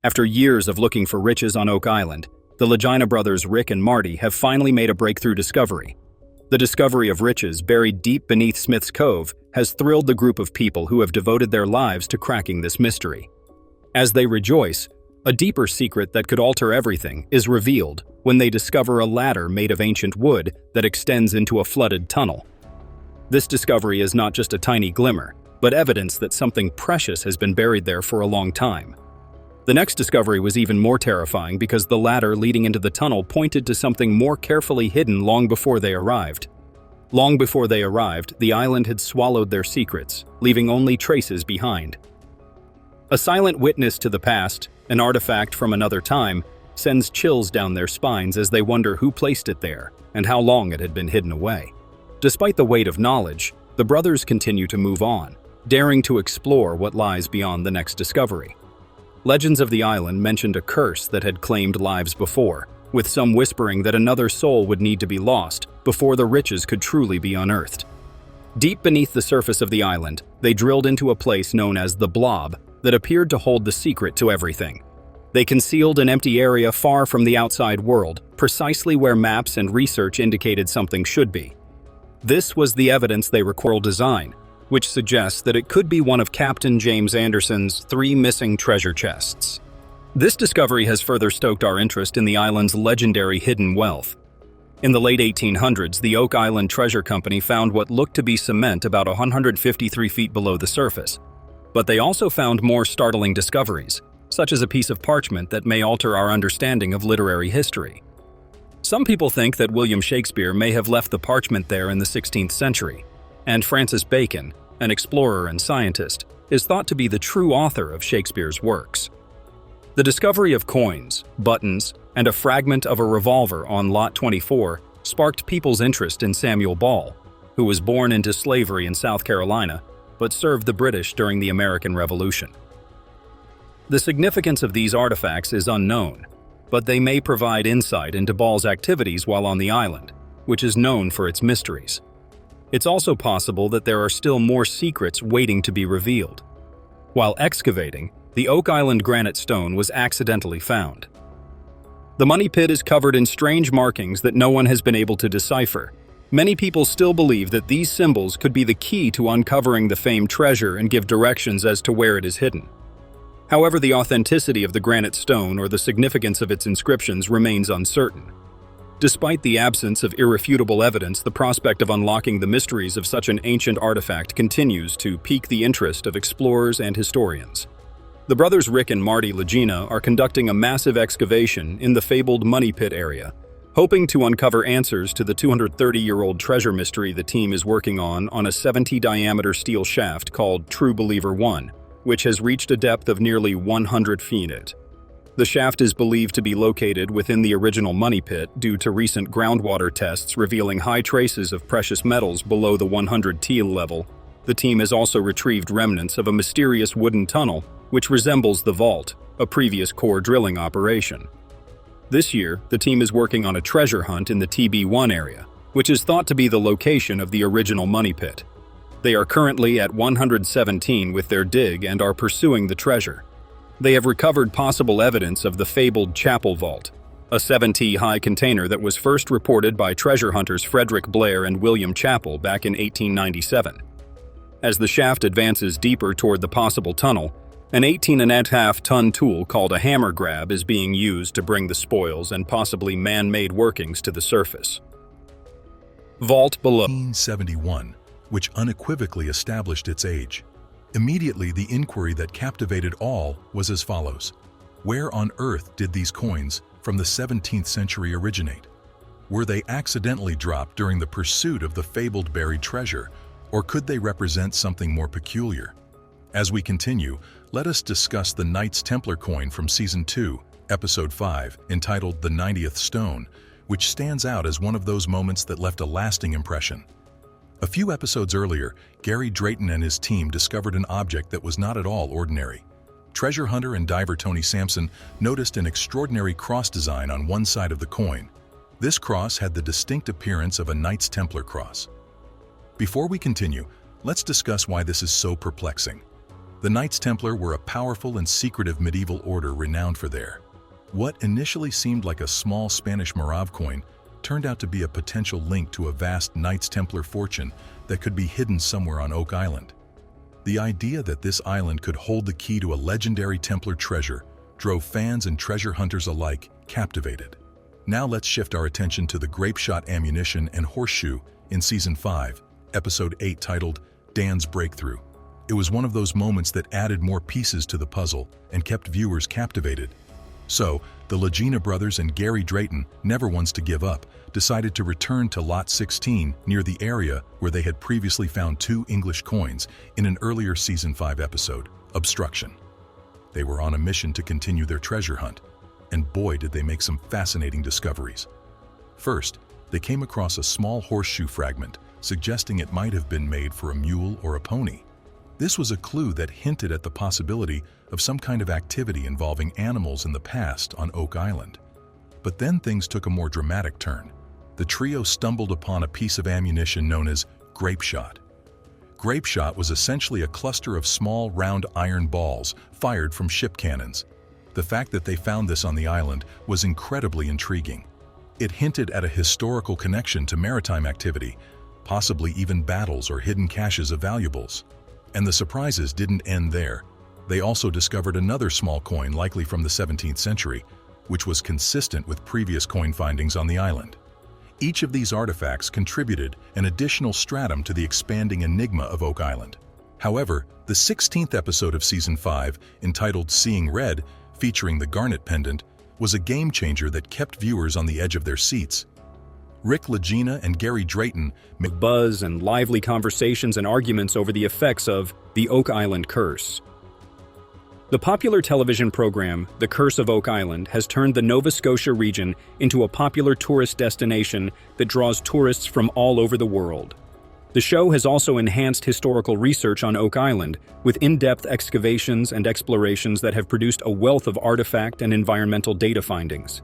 After years of looking for riches on Oak Island, the Lagena brothers Rick and Marty have finally made a breakthrough discovery. The discovery of riches buried deep beneath Smith's Cove has thrilled the group of people who have devoted their lives to cracking this mystery. As they rejoice, a deeper secret that could alter everything is revealed when they discover a ladder made of ancient wood that extends into a flooded tunnel. This discovery is not just a tiny glimmer, but evidence that something precious has been buried there for a long time. The next discovery was even more terrifying because the ladder leading into the tunnel pointed to something more carefully hidden long before they arrived. Long before they arrived, the island had swallowed their secrets, leaving only traces behind. A silent witness to the past, an artifact from another time, sends chills down their spines as they wonder who placed it there and how long it had been hidden away. Despite the weight of knowledge, the brothers continue to move on, daring to explore what lies beyond the next discovery. Legends of the island mentioned a curse that had claimed lives before, with some whispering that another soul would need to be lost before the riches could truly be unearthed. Deep beneath the surface of the island, they drilled into a place known as the Blob that appeared to hold the secret to everything. They concealed an empty area far from the outside world, precisely where maps and research indicated something should be. This was the evidence they recorded design, which suggests that it could be one of Captain James Anderson's 3 missing treasure chests. This discovery has further stoked our interest in the island's legendary hidden wealth. In the late 1800s, the Oak Island Treasure Company found what looked to be cement about 153 feet below the surface. But they also found more startling discoveries, such as a piece of parchment that may alter our understanding of literary history. Some people think that William Shakespeare may have left the parchment there in the 16th century, and Francis Bacon, an explorer and scientist, is thought to be the true author of Shakespeare's works. The discovery of coins, buttons, and a fragment of a revolver on Lot 24 sparked people's interest in Samuel Ball, who was born into slavery in South Carolina but served the British during the American Revolution. The significance of these artifacts is unknown, but they may provide insight into Ball's activities while on the island, which is known for its mysteries. It's also possible that there are still more secrets waiting to be revealed. While excavating, the Oak Island granite stone was accidentally found. The money pit is covered in strange markings that no one has been able to decipher. Many people still believe that these symbols could be the key to uncovering the famed treasure and give directions as to where it is hidden. However, the authenticity of the granite stone or the significance of its inscriptions remains uncertain. Despite the absence of irrefutable evidence, the prospect of unlocking the mysteries of such an ancient artifact continues to pique the interest of explorers and historians. The brothers Rick and Marty Lagena are conducting a massive excavation in the fabled Money Pit area, hoping to uncover answers to the 230-year-old treasure mystery the team is working on a 70-diameter steel shaft called True Believer 1, which has reached a depth of nearly 100 feet. The shaft is believed to be located within the original money pit due to recent groundwater tests revealing high traces of precious metals below the 100 teal level. The team has also retrieved remnants of a mysterious wooden tunnel which resembles the vault, a previous core drilling operation. This year, the team is working on a treasure hunt in the TB1 area, which is thought to be the location of the original money pit. They are currently at 117 with their dig and are pursuing the treasure. They have recovered possible evidence of the fabled chapel vault, a 7-t-high container that was first reported by treasure hunters Frederick Blair and William Chappell back in 1897. As the shaft advances deeper toward the possible tunnel, an 18.5-ton tool called a hammer grab is being used to bring the spoils and possibly man-made workings to the surface. Vault below. 1871, which unequivocally established its age. Immediately, the inquiry that captivated all was as follows. Where on earth did these coins from the 17th century originate? Were they accidentally dropped during the pursuit of the fabled buried treasure, or could they represent something more peculiar? As we continue, let us discuss the Knights Templar coin from Season 2, Episode 5, entitled The 90th Stone, which stands out as one of those moments that left a lasting impression. A few episodes earlier, Gary Drayton and his team discovered an object that was not at all ordinary. Treasure hunter and diver Tony Sampson noticed an extraordinary cross design on one side of the coin. This cross had the distinct appearance of a Knights Templar cross. Before we continue, let's discuss why this is so perplexing. The Knights Templar were a powerful and secretive medieval order renowned for their. What initially seemed like a small Spanish Morav coin turned out to be a potential link to a vast Knights Templar fortune that could be hidden somewhere on Oak Island. The idea that this island could hold the key to a legendary Templar treasure drove fans and treasure hunters alike captivated. Now let's shift our attention to the grape shot ammunition and horseshoe in Season 5, Episode 8 titled Dan's Breakthrough. It was one of those moments that added more pieces to the puzzle and kept viewers captivated. So, the Lagena brothers and Gary Drayton, never ones to give up, decided to return to Lot 16 near the area where they had previously found 2 English coins in an earlier Season 5 episode, Obstruction. They were on a mission to continue their treasure hunt, and boy did they make some fascinating discoveries. First, they came across a small horseshoe fragment, suggesting it might have been made for a mule or a pony. This was a clue that hinted at the possibility of some kind of activity involving animals in the past on Oak Island. But then things took a more dramatic turn. The trio stumbled upon a piece of ammunition known as grape shot. Grape shot was essentially a cluster of small, round iron balls fired from ship cannons. The fact that they found this on the island was incredibly intriguing. It hinted at a historical connection to maritime activity, possibly even battles or hidden caches of valuables. And the surprises didn't end there. They also discovered another small coin, likely from the 17th century, which was consistent with previous coin findings on the island. Each of these artifacts contributed an additional stratum to the expanding enigma of Oak Island. However, the 16th episode of Season 5, entitled Seeing Red, featuring the Garnet Pendant, was a game-changer that kept viewers on the edge of their seats. Lagena and Gary Drayton made buzz and lively conversations and arguments over the effects of the Oak Island Curse. The popular television program, The Curse of Oak Island, has turned the Nova Scotia region into a popular tourist destination that draws tourists from all over the world. The show has also enhanced historical research on Oak Island, with in-depth excavations and explorations that have produced a wealth of artifact and environmental data findings.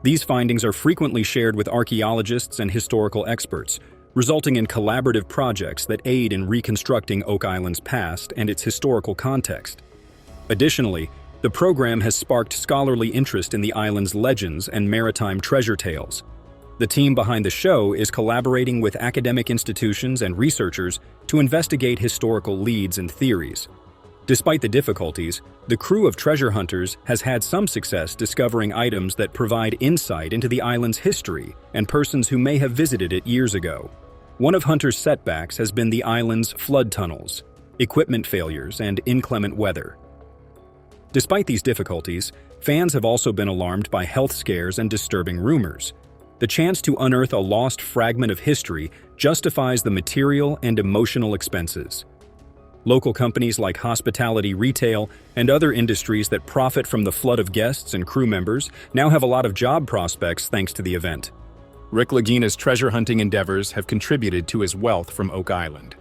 These findings are frequently shared with archaeologists and historical experts, resulting in collaborative projects that aid in reconstructing Oak Island's past and its historical context. Additionally, the program has sparked scholarly interest in the island's legends and maritime treasure tales. The team behind the show is collaborating with academic institutions and researchers to investigate historical leads and theories. Despite the difficulties, the crew of treasure hunters has had some success discovering items that provide insight into the island's history and persons who may have visited it years ago. One of Hunter's setbacks has been the island's flood tunnels, equipment failures, and inclement weather. Despite these difficulties, fans have also been alarmed by health scares and disturbing rumors. The chance to unearth a lost fragment of history justifies the material and emotional expenses. Local companies like hospitality, retail, and other industries that profit from the flood of guests and crew members now have a lot of job prospects thanks to the event. Lagena's treasure hunting endeavors have contributed to his wealth from Oak Island.